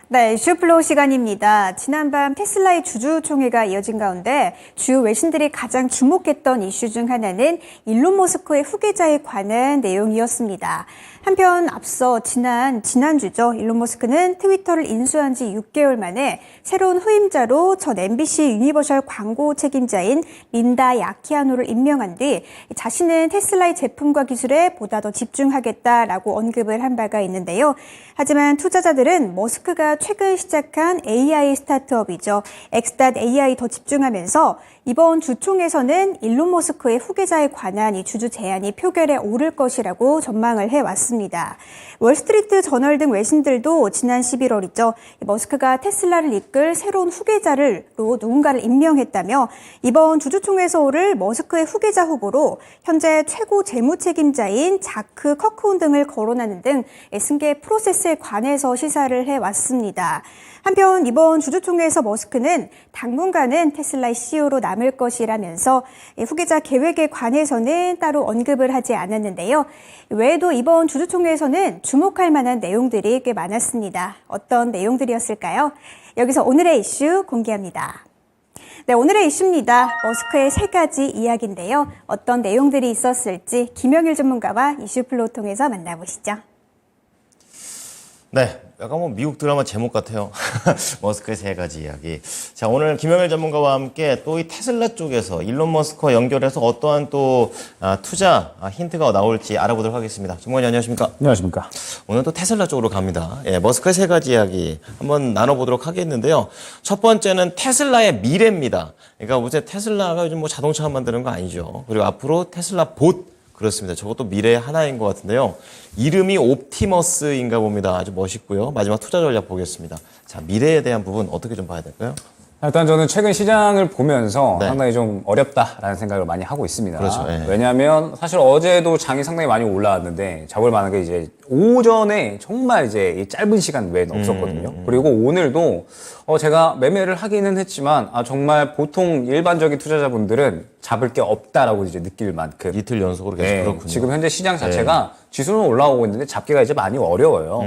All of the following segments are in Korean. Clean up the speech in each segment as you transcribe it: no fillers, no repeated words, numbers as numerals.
네, 이슈플로우 시간입니다. 지난밤 테슬라의 주주총회가 이어진 가운데 주요 외신들이 가장 주목했던 이슈 중 하나는 일론 머스크의 후계자에 관한 내용이었습니다. 한편 앞서 지난주죠. 일론 머스크는 트위터를 인수한 지 6개월 만에 새로운 후임자로 전 MBC 유니버셜 광고 책임자인 린다 야키아노를 임명한 뒤 자신은 테슬라의 제품과 기술에 보다 더 집중하겠다라고 언급을 한 바가 있는데요. 하지만 투자자들은 머스크가 최근 시작한 AI 스타트업이죠. X.AI 더 집중하면서 이번 주총에서는 일론 머스크의 후계자에 관한 이 주주 제안이 표결에 오를 것이라고 전망을 해왔습니다. 월스트리트 저널 등 외신들도 지난 11월이죠. 머스크가 테슬라를 이끌 새로운 후계자로 누군가를 임명했다며 이번 주주총회에서 오를 머스크의 후계자 후보로 현재 최고 재무 책임자인 자크 커크훈 등을 거론하는 등 승계 프로세스에 관해서 시사를 해왔습니다. 한편 이번 주주총회에서 머스크는 당분간은 테슬라의 CEO로 남을 것이라면서 후계자 계획에 관해서는 따로 언급을 하지 않았는데요. 외에도 이번 주주총회에서는 주목할 만한 내용들이 꽤 많았습니다. 어떤 내용들이었을까요? 여기서 오늘의 이슈 공개합니다. 네, 오늘의 이슈입니다. 머스크의 세 가지 이야기인데요. 어떤 내용들이 있었을지 김영일 전문가와 이슈플로우 통해서 만나보시죠. 네, 약간 뭐 미국 드라마 제목 같아요. 머스크의 세 가지 이야기. 자, 오늘 김영일 전문가와 함께 또 이 테슬라 쪽에서 일론 머스크와 연결해서 어떠한 또 투자 힌트가 나올지 알아보도록 하겠습니다. 전문가님 안녕하십니까? 안녕하십니까? 오늘 또 테슬라 쪽으로 갑니다. 예, 머스크의 세 가지 이야기 한번 나눠보도록 하겠는데요. 첫 번째는 테슬라의 미래입니다. 그러니까 우선 테슬라가 요즘 뭐 자동차 만드는 거 아니죠. 그리고 앞으로 테슬라 봇 그렇습니다. 저것도 미래의 하나인 것 같은데요. 이름이 옵티머스인가 봅니다. 아주 멋있고요. 마지막 투자 전략 보겠습니다. 자, 미래에 대한 부분 어떻게 좀 봐야 될까요? 일단 저는 최근 시장을 보면서 네. 상당히 좀 어렵다라는 생각을 많이 하고 있습니다. 그렇죠. 네. 왜냐하면 사실 어제도 장이 상당히 많이 올라왔는데 잡을 만한 게 이제 오전에 정말 이제 이 짧은 시간 외에는 없었거든요. 그리고 오늘도 제가 매매를 하기는 했지만 정말 보통 일반적인 투자자분들은 잡을 게 없다라고 이제 느낄 만큼 이틀 연속으로 계속 그렇군요. 지금 현재 시장 자체가 지수는 올라오고 있는데 잡기가 이제 많이 어려워요.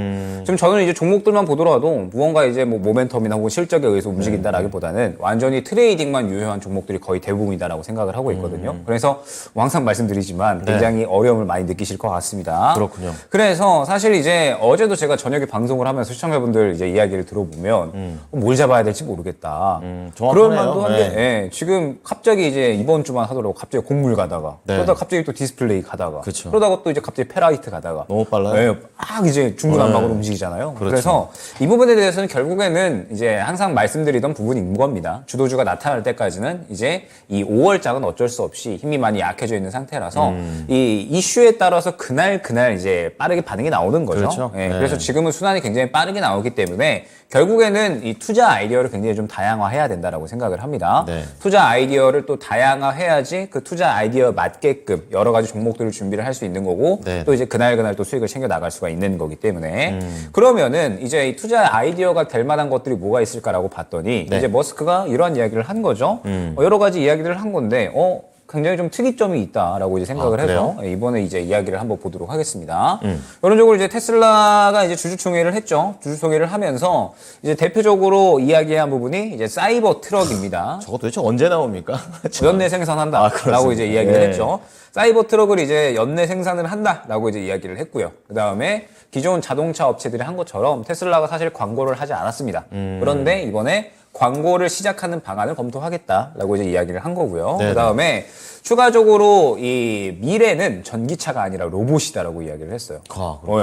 지금 저는 이제 종목들만 보더라도 무언가 이제 뭐 모멘텀이나 혹은 실적에 의해서 움직인다라기보다는 완전히 트레이딩만 유효한 종목들이 거의 대부분이다라고 생각을 하고 있거든요. 그래서 항상 말씀드리지만 굉장히 어려움을 많이 느끼실 것 같습니다. 그렇군요. 그래서 사실 이제 어제도 제가 저녁에 방송을 하면서 시청자분들 이제 이야기를 들어보면 뭘 잡아야 될지 모르겠다. 그럴 만도 한데 지금 갑자기 이제 이번 주만 하더라도 갑자기 곡물 가다가 그러다가 갑자기 또 디스플레이 가다가 그쵸. 그러다가 또 이제 갑자기 페라이트 가다가 너무 빨라요. 막 이제 중구난방으로 움직이잖아요. 그렇죠. 그래서 이 부분에 대해서는 결국에는 이제 항상 말씀드리던 부분인 겁니다. 주도주가 나타날 때까지는 이제 이 5월장은 어쩔 수 없이 힘이 많이 약해져 있는 상태라서 이 이슈에 따라서 그날 이제 빠르게 반응이 나오는 거죠. 그렇죠. 그래서 지금은 순환이 굉장히 빠르게 나오기 때문에 결국에는 이 투자 아이디어를 굉장히 좀 다양화해야 된다라고 생각을 합니다. 네. 투자 아이디어를 또 다양화해야지 그 투자 아이디어 맞게끔 여러 가지 종목들을 준비를 할 수 있는 거고 또 이제 그날 또 수익을 챙겨 나갈 수가 있는 거기 때문에 그러면은 이제 이 투자 아이디어가 될 만한 것들이 뭐가 있을까라고 봤더니 이제 머스크가 이러한 이야기를 한 거죠. 여러 가지 이야기를 한 건데 굉장히 좀 특이점이 있다라고 이제 생각을 해서 이번에 이제 이야기를 한번 보도록 하겠습니다. 이런적으로 이제 테슬라가 이제 주주총회를 했죠. 주주총회를 하면서 이제 대표적으로 이야기한 부분이 이제 사이버 트럭입니다. 저거 도대체 언제 나옵니까? 연내 생산한다라고 이제 이야기를 했죠. 사이버 트럭을 이제 연내 생산을 한다라고 이제 이야기를 했고요. 그 다음에 기존 자동차 업체들이 한 것처럼 테슬라가 사실 광고를 하지 않았습니다. 그런데 이번에 광고를 시작하는 방안을 검토하겠다라고 이제 이야기를 한 거고요. 그 다음에 추가적으로 이 미래는 전기차가 아니라 로봇이다라고 이야기를 했어요.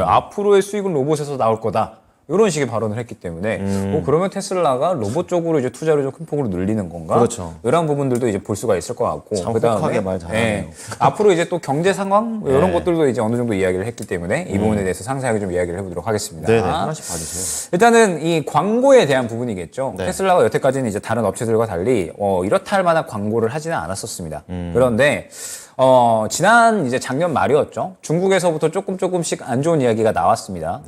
앞으로의 수익은 로봇에서 나올 거다. 이런 식의 발언을 했기 때문에 그러면 테슬라가 로봇 쪽으로 이제 투자를 좀 큰 폭으로 늘리는 건가? 그렇죠. 이런 부분들도 이제 볼 수가 있을 것 같고 참 그다음에 말 잘하네요. 앞으로 이제 또 경제 상황 이런 것들도 이제 어느 정도 이야기를 했기 때문에 이 부분에 대해서 상세하게 좀 이야기를 해보도록 하겠습니다. 네네, 하나씩 봐주세요. 일단은 이 광고에 대한 부분이겠죠. 테슬라가 여태까지는 이제 다른 업체들과 달리 이렇다 할 만한 광고를 하지는 않았었습니다. 그런데 지난 이제 작년 말이었죠. 중국에서부터 조금씩 안 좋은 이야기가 나왔습니다.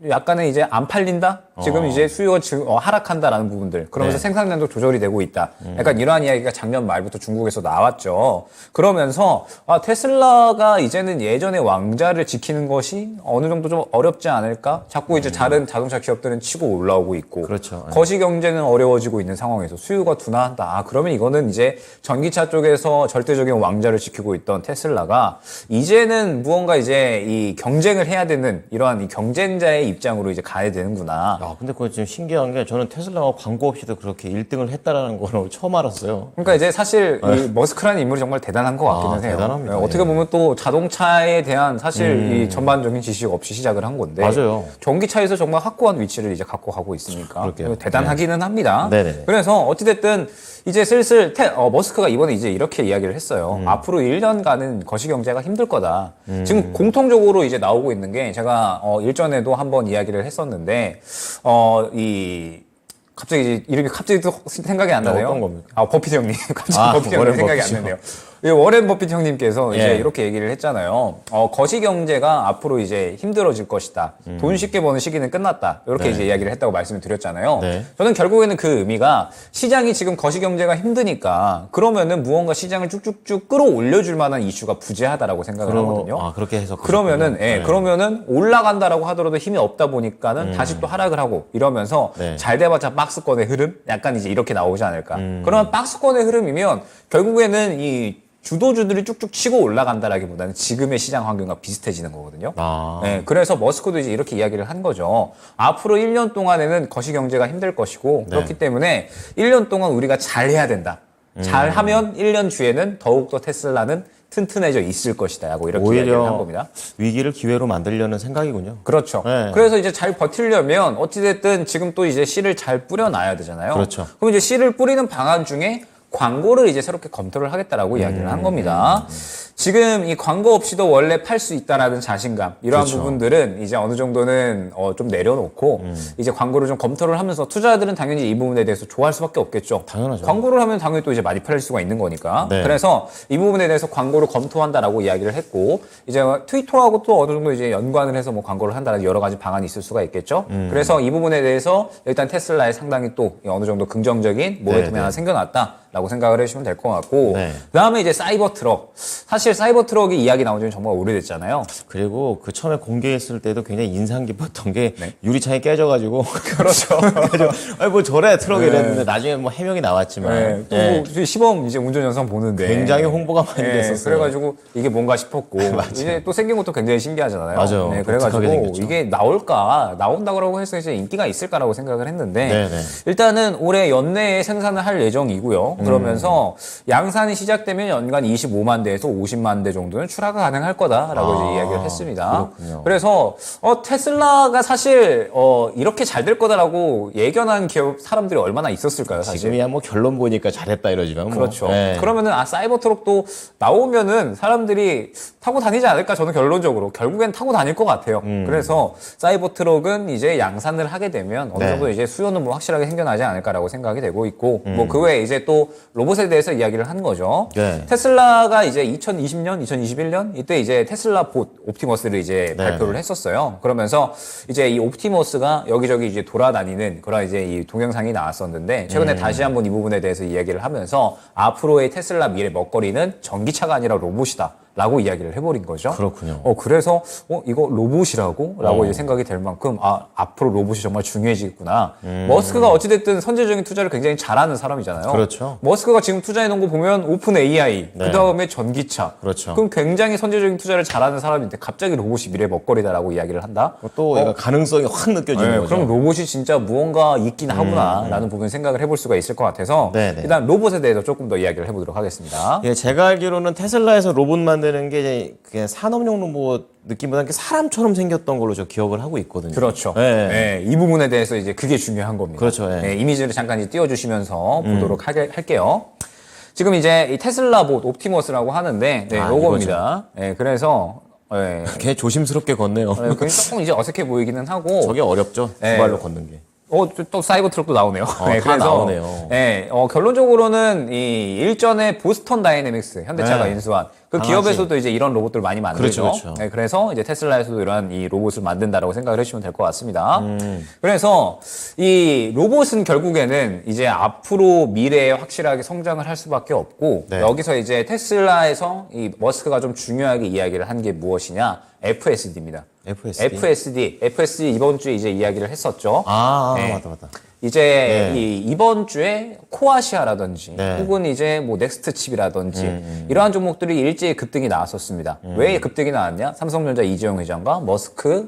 약간의 이제 안 팔린다? 지금 이제 수요가 지금 하락한다라는 부분들. 그러면서 네. 생산량도 조절이 되고 있다. 약간 이러한 이야기가 작년 말부터 중국에서 나왔죠. 그러면서 테슬라가 이제는 예전의 왕자를 지키는 것이 어느 정도 좀 어렵지 않을까? 자꾸 이제 다른 자동차 기업들은 치고 올라오고 있고. 그렇죠. 거시 경제는 어려워지고 있는 상황에서 수요가 둔화한다. 그러면 이거는 이제 전기차 쪽에서 절대적인 왕자를 지키고 있던 테슬라가 이제는 무언가 이제 이 경쟁을 해야 되는 이러한 이 경쟁자의 입장으로 이제 가야 되는구나. 근데 그거 지금 신기한 게 저는 테슬라가 광고 없이도 그렇게 1등을 했다라는 거를 처음 알았어요. 그러니까 이제 사실 이 머스크라는 인물이 정말 대단한 것 같기는 해요. 대단합니다. 어떻게 보면 또 자동차에 대한 사실 이 전반적인 지식 없이 시작을 한 건데. 맞아요. 전기차에서 정말 확고한 위치를 이제 갖고 가고 있으니까. 그럴게요. 대단하기는 합니다. 네네. 그래서 어찌됐든 이제 슬슬 머스크가 이번에 이제 이렇게 이야기를 했어요. 앞으로 1년간은 거시경제가 힘들 거다. 지금 공통적으로 이제 나오고 있는 게 제가 일전에도 한번 이야기를 했었는데 갑자기 이제 이름이 갑자기 또 생각이 안 나네요. 어떤 겁니까? 버핏 형님. 갑자기 버핏 형님 워렌 생각이 버핏이요. 안 나네요. 워렌 버핏 형님께서 이제 예. 이렇게 얘기를 했잖아요. 거시 경제가 앞으로 이제 힘들어질 것이다. 돈 쉽게 버는 시기는 끝났다. 이렇게 이제 이야기를 했다고 말씀을 드렸잖아요. 네. 저는 결국에는 그 의미가 시장이 지금 거시 경제가 힘드니까 그러면은 무언가 시장을 쭉쭉쭉 끌어올려줄 만한 이슈가 부재하다라고 생각을 하거든요. 그렇게 해서 그러면은 그러면은 올라간다라고 하더라도 힘이 없다 보니까는 다시 또 하락을 하고 이러면서 네. 잘 돼봤자 박스권의 흐름 약간 이제 이렇게 나오지 않을까. 그러면 박스권의 흐름이면 결국에는 이 주도주들이 쭉쭉 치고 올라간다라기보다는 지금의 시장 환경과 비슷해지는 거거든요. 네, 그래서 머스크도 이제 이렇게 이야기를 한 거죠. 앞으로 1년 동안에는 거시 경제가 힘들 것이고 그렇기 때문에 1년 동안 우리가 잘해야 된다. 잘하면 1년 뒤에는 더욱더 테슬라는 튼튼해져 있을 것이다. 라고 이렇게 이야기를 한 겁니다. 위기를 기회로 만들려는 생각이군요. 그렇죠. 네. 그래서 이제 잘 버티려면 어찌됐든 지금 또 이제 씨를 잘 뿌려놔야 되잖아요. 그렇죠. 그럼 이제 씨를 뿌리는 방안 중에 광고를 이제 새롭게 검토를 하겠다라고 이야기를 한 겁니다. 지금 이 광고 없이도 원래 팔 수 있다라는 자신감 이러한 그렇죠. 부분들은 이제 어느 정도는 좀 내려놓고 이제 광고를 좀 검토를 하면서 투자자들은 당연히 이 부분에 대해서 좋아할 수밖에 없겠죠. 당연하죠. 광고를 하면 당연히 또 이제 많이 팔릴 수가 있는 거니까. 네. 그래서 이 부분에 대해서 광고를 검토한다라고 이야기를 했고 이제 트위터하고 또 어느 정도 이제 연관을 해서 뭐 광고를 한다는 여러 가지 방안이 있을 수가 있겠죠. 그래서 이 부분에 대해서 일단 테슬라에 상당히 또 어느 정도 긍정적인 모멘텀이 네. 하나 생겨났다. 라고 생각을 해주시면 될 것 같고 네. 그다음에 이제 사이버 트럭 사실 사이버 트럭이 이야기 나온 지는 정말 오래됐잖아요. 그리고 그 처음에 공개했을 때도 굉장히 인상 깊었던 게 네. 유리창이 깨져가지고 그렇죠. 아니 뭐 저래 트럭 이랬는데 나중에 뭐 해명이 나왔지만 네. 또 시범 이제 운전 영상 보는데 굉장히 홍보가 많이 됐었어요. 그래가지고 이게 뭔가 싶었고 이제 또 생긴 것도 굉장히 신기하잖아요. 맞아요. 네, 독특하게 그래가지고 생겼죠. 이게 나온다고 해서 이제 인기가 있을까라고 생각을 했는데 네네. 일단은 올해 연내에 생산을 할 예정이고요. 그러면서 양산이 시작되면 연간 25만 대에서 50만 대 정도는 출하가 가능할 거다라고 이제 이야기를 했습니다. 그렇군요. 그래서 테슬라가 사실 이렇게 잘 될 거다라고 예견한 기업 사람들이 얼마나 있었을까요, 사실? 지금이야 뭐 결론 보니까 잘했다 이러지만 뭐. 그렇죠. 네. 그러면은 사이버 트럭도 나오면은 사람들이 타고 다니지 않을까 저는 결론적으로 결국엔 타고 다닐 것 같아요. 그래서 사이버 트럭은 이제 양산을 하게 되면 어느 네. 정도 이제 수요는 뭐 확실하게 생겨나지 않을까라고 생각이 되고 있고 뭐 그 외에 이제 또 로봇에 대해서 이야기를 한 거죠. 네. 테슬라가 이제 2020년, 2021년 이때 이제 테슬라 봇 옵티머스를 이제 네. 발표를 했었어요. 그러면서 이제 이 옵티머스가 여기저기 이제 돌아다니는 그런 이제 이 동영상이 나왔었는데 최근에 다시 한번 이 부분에 대해서 이야기를 하면서 앞으로의 테슬라 미래 먹거리는 전기차가 아니라 로봇이다. 라고 이야기를 해버린 거죠. 그렇군요. 그래서 이거 로봇이라고? 라고 이제 생각이 될 만큼 앞으로 로봇이 정말 중요해지겠구나. 머스크가 어찌됐든 선제적인 투자를 굉장히 잘하는 사람이잖아요. 그렇죠. 머스크가 지금 투자해 놓은 거 보면 오픈 AI, 네. 그 다음에 전기차. 그렇죠. 그럼 굉장히 선제적인 투자를 잘하는 사람인데 갑자기 로봇이 미래 먹거리다라고 이야기를 한다? 또 약간 가능성이 확 느껴지는 네, 거죠. 그럼 로봇이 진짜 무언가 있긴 하구나라는 부분 생각을 해볼 수가 있을 것 같아서 네네. 일단 로봇에 대해서 조금 더 이야기를 해보도록 하겠습니다. 예, 제가 알기로는 테슬라에서 로봇 만드는 게 이제 그냥 산업용 로봇 느낌보다는 사람처럼 생겼던 걸로 저 기억을 하고 있거든요. 그렇죠. 네. 네, 이 부분에 대해서 이제 그게 중요한 겁니다. 그렇죠, 예. 네, 이미지를 잠깐 이제 띄워주시면서 보도록 할게요. 지금 이제 이 테슬라 봇 옵티머스라고 하는데, 네, 요겁니다. 네, 그래서, 걔 조심스럽게 걷네요. 그게 조금 이제 어색해 보이기는 하고, 저게 어렵죠. 두 네. 발로 걷는 게. 또 사이버 트럭도 나오네요. 다 나오네요. 네, 결론적으로는 이 일전에 보스턴 다이내믹스, 현대차가 네. 인수한 그 강아지. 기업에서도 이제 이런 로봇들 많이 만들죠. 그렇죠. 네, 그래서 이제 테슬라에서도 이러한 이 로봇을 만든다라고 생각을 해주시면 될 것 같습니다. 그래서 이 로봇은 결국에는 이제 앞으로 미래에 확실하게 성장을 할 수밖에 없고 네. 여기서 이제 테슬라에서 이 머스크가 좀 중요하게 이야기를 한 게 무엇이냐? FSD입니다. FSD 이번 주에 이제 이야기를 했었죠. 네. 맞다. 이제 이번 주에 코아시아라든지 네. 혹은 이제 뭐 넥스트 칩이라든지 이러한 종목들이 일제히 급등이 나왔었습니다. 왜 급등이 나왔냐? 삼성전자 이재용 회장과 머스크가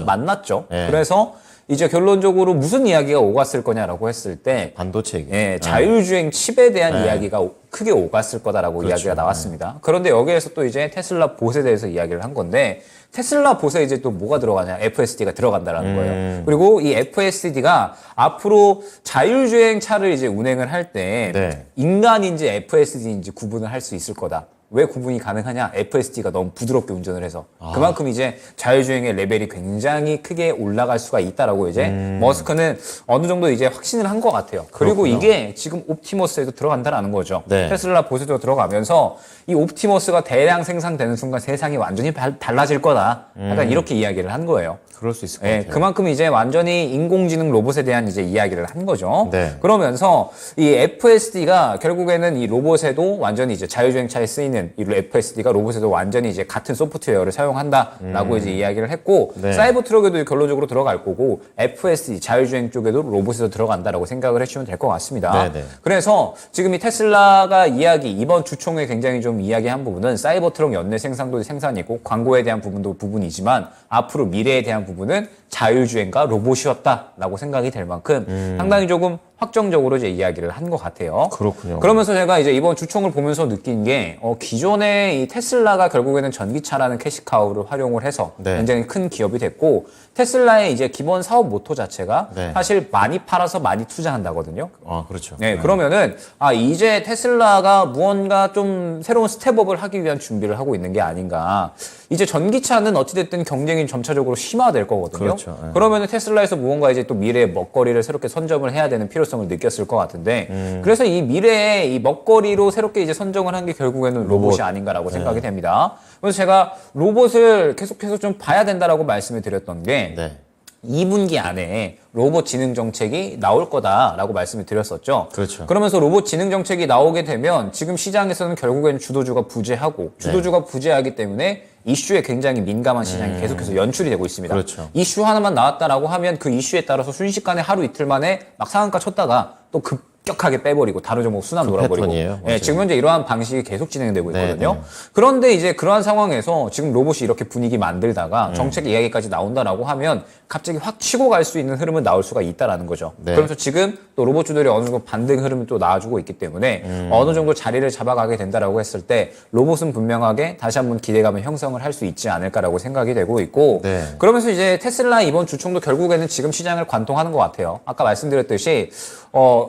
만났죠. 네. 그래서 이제 결론적으로 무슨 이야기가 오갔을 거냐라고 했을 때 반도체. 자율주행 칩에 대한 이야기가 크게 오갔을 거다라고 이야기가 나왔습니다. 그런데 여기에서 또 이제 테슬라 봇에 대해서 이야기를 한 건데 테슬라 봇에 이제 또 뭐가 들어가냐? FSD가 들어간다라는 거예요. 그리고 이 FSD가 앞으로 자율주행 차를 이제 운행을 할 때 네. 인간인지 FSD인지 구분을 할 수 있을 거다. 왜 구분이 가능하냐? FSD가 너무 부드럽게 운전을 해서 그만큼 이제 자율주행의 레벨이 굉장히 크게 올라갈 수가 있다라고 이제 머스크는 어느 정도 이제 확신을 한 것 같아요. 그리고 그렇구나. 이게 지금 옵티머스에도 들어간다라는 거죠. 네. 테슬라 보스도 들어가면서 이 옵티머스가 대량 생산되는 순간 세상이 완전히 달라질 거다. 약간 이렇게 이야기를 한 거예요. 그럴 수 있을 것 예, 같아요. 그만큼 이제 완전히 인공지능 로봇에 대한 이제 이야기를 한 거죠. 네. 그러면서 이 FSD가 결국에는 이 로봇에도 완전히 이제 자율주행차에 쓰이는 이 FSD가 로봇에도 완전히 이제 같은 소프트웨어를 사용한다라고 이제 이야기를 했고 네. 사이버 트럭에도 결론적으로 들어갈 거고 FSD 자율주행 쪽에도 로봇에도 들어간다라고 생각을 해주시면 될 것 같습니다. 네. 그래서 지금 이 테슬라가 이번 주총에 굉장히 좀 이야기한 부분은 사이버 트럭 연내 생산도 생산이고 광고에 대한 부분이지만 앞으로 미래에 대한 부분은 자율주행과 로봇이었다라고 생각이 될 만큼 상당히 조금 확정적으로 이제 이야기를 한 것 같아요. 그렇군요. 그러면서 제가 이제 이번 주총을 보면서 느낀 게 기존에 이 테슬라가 결국에는 전기차라는 캐시카우를 활용을 해서 네. 굉장히 큰 기업이 됐고 테슬라의 이제 기본 사업 모토 자체가 네. 사실 많이 팔아서 많이 투자한다거든요. 그렇죠. 네, 그러면은 이제 테슬라가 무언가 좀 새로운 스텝업을 하기 위한 준비를 하고 있는 게 아닌가. 이제 전기차는 어찌됐든 경쟁이 점차적으로 심화될 거거든요. 그렇죠. 네. 그러면은 테슬라에서 무언가 이제 또 미래의 먹거리를 새롭게 선점을 해야 되는 필요성을 느꼈을 것 같은데 그래서 이 미래의 이 먹거리로 새롭게 이제 선정을 한 게 결국에는 로봇이 아닌가라고 생각이 됩니다. 그래서 제가 로봇을 계속해서 좀 봐야 된다라고 말씀을 드렸던 게 네. 2분기 안에 로봇 지능 정책이 나올 거다라고 말씀을 드렸었죠. 그렇죠. 그러면서 로봇 지능 정책이 나오게 되면 지금 시장에서는 결국에는 주도주가 부재하고 주도주가 부재하기 때문에 이슈에 굉장히 민감한 시장이 계속해서 연출이 되고 있습니다. 그렇죠. 이슈 하나만 나왔다라고 하면 그 이슈에 따라서 순식간에 하루 이틀 만에 막 상한가 쳤다가 또 급격하게 빼버리고 다른 종목 순환 돌아버리고. 패턴이에요, 예, 지금 현재 이러한 방식이 계속 진행되고 네, 있거든요. 네. 그런데 이제 그러한 상황에서 지금 로봇이 이렇게 분위기 만들다가 정책 이야기까지 나온다라고 하면 갑자기 확 치고 갈 수 있는 흐름은 나올 수가 있다라는 거죠. 네. 그러면서 지금 또 로봇주들이 어느 정도 반등 흐름을 또 나와주고 있기 때문에 어느 정도 자리를 잡아가게 된다라고 했을 때 로봇은 분명하게 다시 한번 기대감을 형성을 할 수 있지 않을까라고 생각이 되고 있고 네. 그러면서 이제 테슬라 이번 주총도 결국에는 지금 시장을 관통하는 것 같아요. 아까 말씀드렸듯이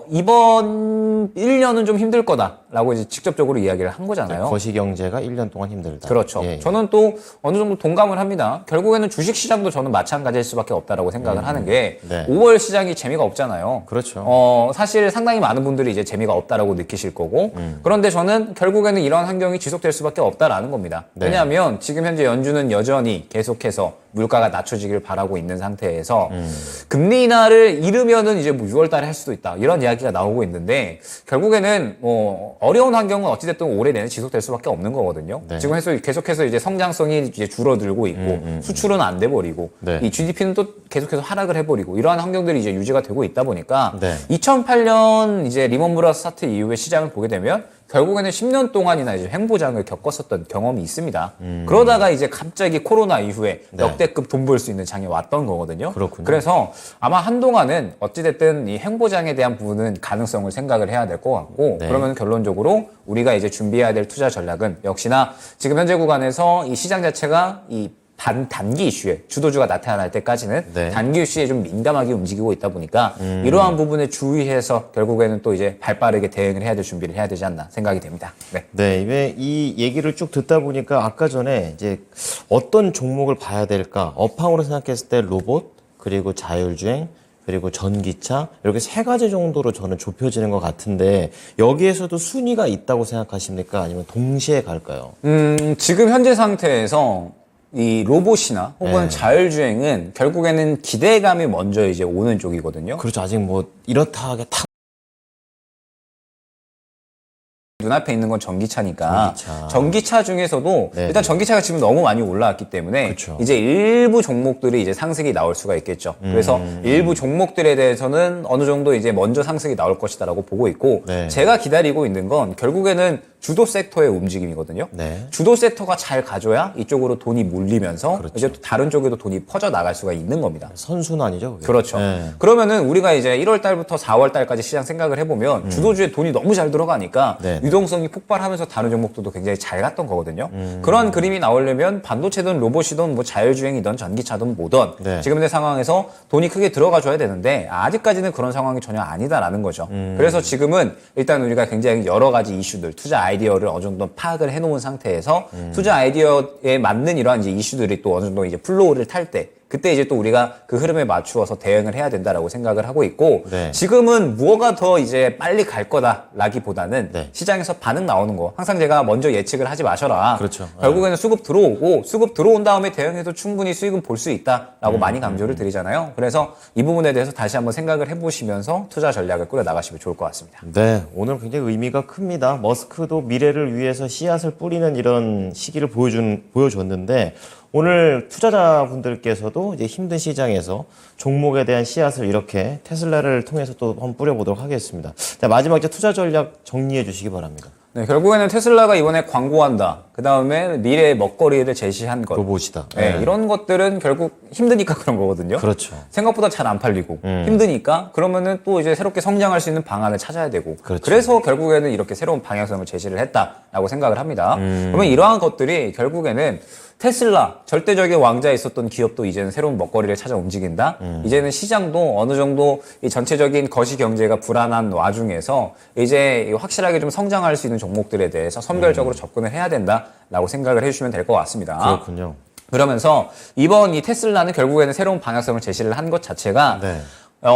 이번 1년은 좀 힘들 거다라고 이제 직접적으로 이야기를 한 거잖아요. 거시경제가 1년 동안 힘들다. 그렇죠. 예, 예. 저는 또 어느 정도 동감을 합니다. 결국에는 주식 시장도 저는 마찬가지일 수밖에 없다라고 생각을 하는 게 네. 5월 시장이 재미가 없잖아요. 그렇죠. 사실 상당히 많은 분들이 이제 재미가 없다라고 느끼실 거고 그런데 저는 결국에는 이런 환경이 지속될 수밖에 없다라는 겁니다. 네. 왜냐하면 지금 현재 연준은 여전히 계속해서 물가가 낮춰지길 바라고 있는 상태에서 금리 인하를 이르면은 이제 뭐 6월 달에 할 수도 있다. 이런 이야기가 나오고 있는데 결국에는 뭐 어려운 환경은 어찌됐든 올해 내내 지속될 수밖에 없는 거거든요. 네. 지금 계속해서 이제 성장성이 이제 줄어들고 있고 수출은 안 돼 버리고 네. 이 GDP는 또 계속해서 하락을 해 버리고 이러한 환경들이 이제 유지가 되고 있다 보니까 네. 2008년 이제 리먼 브라더스 사태 이후에 시장을 보게 되면 결국에는 10년 동안이나 이제 횡보장을 겪었었던 경험이 있습니다. 그러다가 이제 갑자기 코로나 이후에 네. 역대급 돈 벌 수 있는 장이 왔던 거거든요. 그렇군요. 그래서 아마 한동안은 어찌됐든 이 횡보장에 대한 부분은 가능성을 생각을 해야 될 것 같고 네. 그러면 결론적으로 우리가 이제 준비해야 될 투자 전략은 역시나 지금 현재 구간에서 이 시장 자체가 이 단기 이슈에 주도주가 나타날 때까지는 네. 단기 이슈에 좀 민감하게 움직이고 있다 보니까 이러한 부분에 주의해서 결국에는 또 이제 발빠르게 대응을 해야 될 준비를 해야 되지 않나 생각이 됩니다. 네. 네, 이 얘기를 쭉 듣다 보니까 아까 전에 이제 어떤 종목을 봐야 될까? 업황으로 생각했을 때 로봇, 그리고 자율주행, 그리고 전기차 이렇게 세 가지 정도로 저는 좁혀지는 것 같은데 여기에서도 순위가 있다고 생각하십니까? 아니면 동시에 갈까요? 지금 현재 상태에서 이 로봇이나 혹은 네. 자율주행은 결국에는 기대감이 먼저 이제 오는 쪽이거든요. 그렇죠. 아직 뭐 이렇다 하게 탁 눈앞에 있는 건 전기차니까 전기차. 중에서도 네, 일단 네. 전기차가 지금 너무 많이 올라왔기 때문에 그쵸. 이제 일부 종목들이 이제 상승이 나올 수가 있겠죠. 그래서 일부 종목들에 대해서는 어느 정도 이제 먼저 상승이 나올 것이다라고 보고 있고 네. 제가 기다리고 있는 건 결국에는 주도 섹터의 움직임이거든요. 네. 주도 섹터가 잘 가줘야 이쪽으로 돈이 몰리면서 그렇죠. 이제 또 다른 쪽에도 돈이 퍼져 나갈 수가 있는 겁니다. 선순환이죠. 그게. 그렇죠. 네. 그러면은 우리가 이제 1월 달부터 4월 달까지 시장 생각을 해보면 주도주에 돈이 너무 잘 들어가니까 네. 유동성이 폭발하면서 다른 종목들도 굉장히 잘 갔던 거거든요. 그런 그림이 나오려면 반도체든 로봇이든 뭐 자율주행이든 전기차든 뭐든 네. 지금 현재 상황에서 돈이 크게 들어가줘야 되는데 아직까지는 그런 상황이 전혀 아니다라는 거죠. 그래서 지금은 일단 우리가 굉장히 여러 가지 이슈들, 투자 아이디어를 어느 정도 파악을 해놓은 상태에서 투자 아이디어에 맞는 이러한 이제 이슈들이 또 어느 정도 이제 플로우를 탈 때 그때 이제 또 우리가 그 흐름에 맞추어서 대응을 해야 된다라고 생각을 하고 있고 네. 지금은 무엇가 더 이제 빨리 갈 거다라기보다는 네. 시장에서 반응 나오는 거 항상 제가 먼저 예측을 하지 마셔라. 그렇죠. 결국에는 수급 들어오고 수급 들어온 다음에 대응해도 충분히 수익은 볼 수 있다라고 많이 강조를 드리잖아요. 그래서 이 부분에 대해서 다시 한번 생각을 해보시면서 투자 전략을 꾸려 나가시면 좋을 것 같습니다. 네, 오늘 굉장히 의미가 큽니다. 머스크도 미래를 위해서 씨앗을 뿌리는 이런 시기를 보여줬는데 오늘 투자자분들께서도 이제 힘든 시장에서 종목에 대한 씨앗을 이렇게 테슬라를 통해서 또 한번 뿌려보도록 하겠습니다. 자, 마지막 이제 투자 전략 정리해 주시기 바랍니다. 네, 결국에는 테슬라가 이번에 광고한다. 그 다음에 미래의 먹거리를 제시한 것. 로봇이다. 네, 이런 것들은 결국 힘드니까 그런 거거든요. 그렇죠. 생각보다 잘 안 팔리고 힘드니까 그러면은 또 이제 새롭게 성장할 수 있는 방안을 찾아야 되고 그렇죠. 그래서 결국에는 이렇게 새로운 방향성을 제시를 했다라고 생각을 합니다. 그러면 이러한 것들이 결국에는 테슬라 절대적인 왕자에 있었던 기업도 이제는 새로운 먹거리를 찾아 움직인다. 이제는 시장도 어느 정도 이 전체적인 거시 경제가 불안한 와중에서 이제 확실하게 좀 성장할 수 있는 종목들에 대해서 선별적으로 접근을 해야 된다라고 생각을 해주시면 될 것 같습니다. 그렇군요. 그러면서 이번 이 테슬라는 결국에는 새로운 방향성을 제시를 한 것 자체가 네.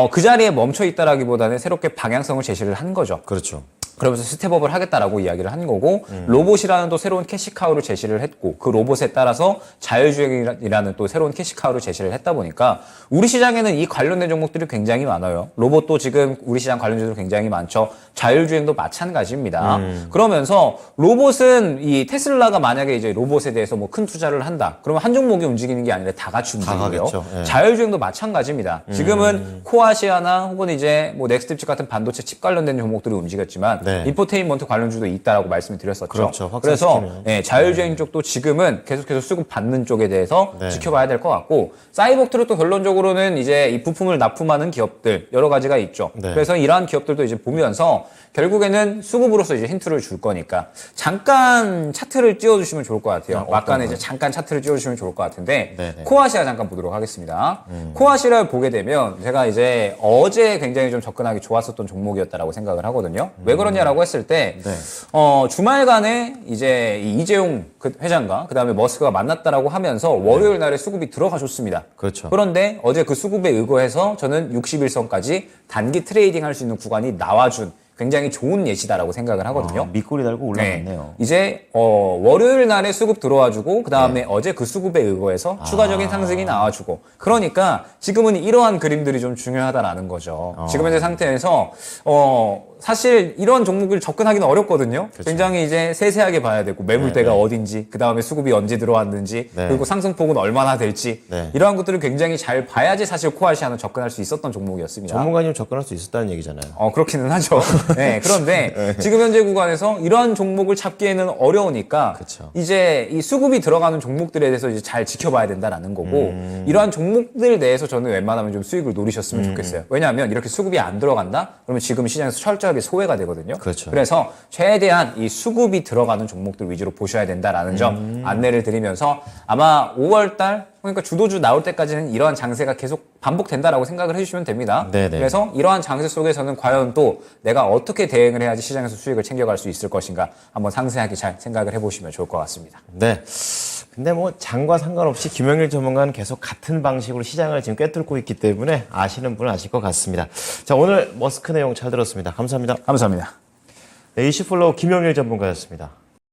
그 자리에 멈춰 있다라기보다는 새롭게 방향성을 제시를 한 거죠. 그렇죠. 그러면서 스텝업을 하겠다라고 이야기를 한 거고 로봇이라는 또 새로운 캐시카우를 제시를 했고 그 로봇에 따라서 자율주행이라는 또 새로운 캐시카우를 제시를 했다 보니까 우리 시장에는 이 관련된 종목들이 굉장히 많아요. 로봇도 지금 우리 시장 관련주들 굉장히 많죠. 자율주행도 마찬가지입니다. 그러면서 로봇은 이 테슬라가 만약에 이제 로봇에 대해서 뭐 큰 투자를 한다. 그러면 한 종목이 움직이는 게 아니라 다 같이 움직이고요. 가겠죠. 예. 자율주행도 마찬가지입니다. 지금은 코아시아나 혹은 이제 뭐 넥스트칩 같은 반도체 칩 관련된 종목들이 움직였지만 네. 인포테인먼트 관련주도 있다라고 말씀을 드렸었죠. 그렇죠. 그래서 확산시키면. 예, 자율주행 쪽도 지금은 계속해서 수급 받는 쪽에 대해서 네. 지켜봐야 될 것 같고 사이버트로 또 결론적으로는 이제 이 부품을 납품하는 기업들 여러 가지가 있죠. 네. 그래서 이러한 기업들도 이제 보면서 결국에는 수급으로서 이제 힌트를 줄 거니까 잠깐 차트를 띄워주시면 좋을 것 같아요. 막간에 이제 잠깐 차트를 띄워주시면 좋을 것 같은데 네네. 코아시아 잠깐 보도록 하겠습니다. 코아시아를 보게 되면 제가 이제 어제 굉장히 좀 접근하기 좋았었던 종목이었다라고 생각을 하거든요. 왜 그러냐라고 했을 때 네. 주말간에 이제 이 이재용 회장과 그 다음에 머스크가 만났다라고 하면서 월요일 날에 수급이 들어가줬습니다. 그렇죠. 그런데 어제 그 수급에 의거해서 저는 61선까지 단기 트레이딩 할 수 있는 구간이 나와준 굉장히 좋은 예시다라고 생각을 하거든요. 밑꼬리 달고 올라갔네요. 이제 월요일 날에 수급 들어와주고 그 다음에 어제 그 수급에 의거해서 추가적인 상승이 나와주고 그러니까 지금은 이러한 그림들이 좀 중요하다라는 거죠. 지금 현재 상태에서 사실 이런 종목을 접근하기는 어렵거든요. 그렇죠. 굉장히 이제 세세하게 봐야 되고 매물대가 어딘지 그 다음에 수급이 언제 들어왔는지 네. 그리고 상승폭은 얼마나 될지 네. 이러한 것들을 굉장히 잘 봐야지 사실 코아시아는 접근할 수 있었던 종목이었습니다. 전문가님 접근할 수 있었다는 얘기잖아요. 그렇기는 하죠. 네, 그런데 지금 현재 구간에서 이러한 종목을 잡기에는 어려우니까 그쵸. 이제 이 수급이 들어가는 종목들에 대해서 이제 잘 지켜봐야 된다라는 거고 이러한 종목들 내에서 저는 웬만하면 좀 수익을 노리셨으면 좋겠어요. 왜냐하면 이렇게 수급이 안 들어간다? 그러면 지금 시장에서 철저하게 소외가 되거든요. 그렇죠. 그래서 최대한 이 수급이 들어가는 종목들 위주로 보셔야 된다라는 점 안내를 드리면서 아마 5월달 그러니까 주도주 나올 때까지는 이러한 장세가 계속 반복된다라고 생각을 해주시면 됩니다. 네네. 그래서 이러한 장세 속에서는 과연 또 내가 어떻게 대응을 해야지 시장에서 수익을 챙겨갈 수 있을 것인가 한번 상세하게 잘 생각을 해보시면 좋을 것 같습니다. 네. 근데 뭐 장과 상관없이 김영일 전문가는 계속 같은 방식으로 시장을 지금 꿰뚫고 있기 때문에 아시는 분은 아실 것 같습니다. 자, 오늘 머스크 내용 잘 들었습니다. 감사합니다. 감사합니다. 네, 이슈플로우 김영일 전문가였습니다.